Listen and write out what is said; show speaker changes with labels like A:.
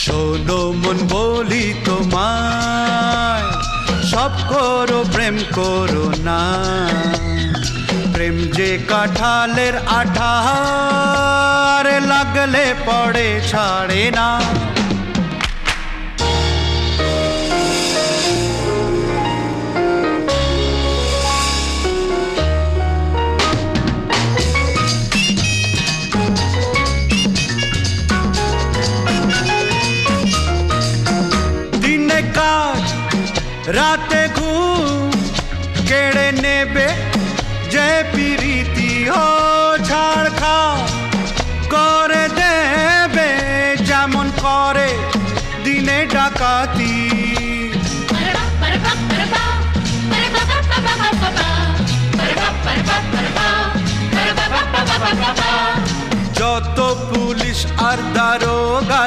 A: শোনো মন বলি তোমায়, সব করো প্রেম করো না। প্রেম যে কাঁঠালের আঠার, লাগলে পড়ে ছাড়ে না। দিনে কাজ রাতে ঘুম কেড়ে নেবে যে প্রীতি, ও ছাড়খাড় করে দেবে যেমন করে দিনে ডাকাতি। যত পুলিশ আর দারোগা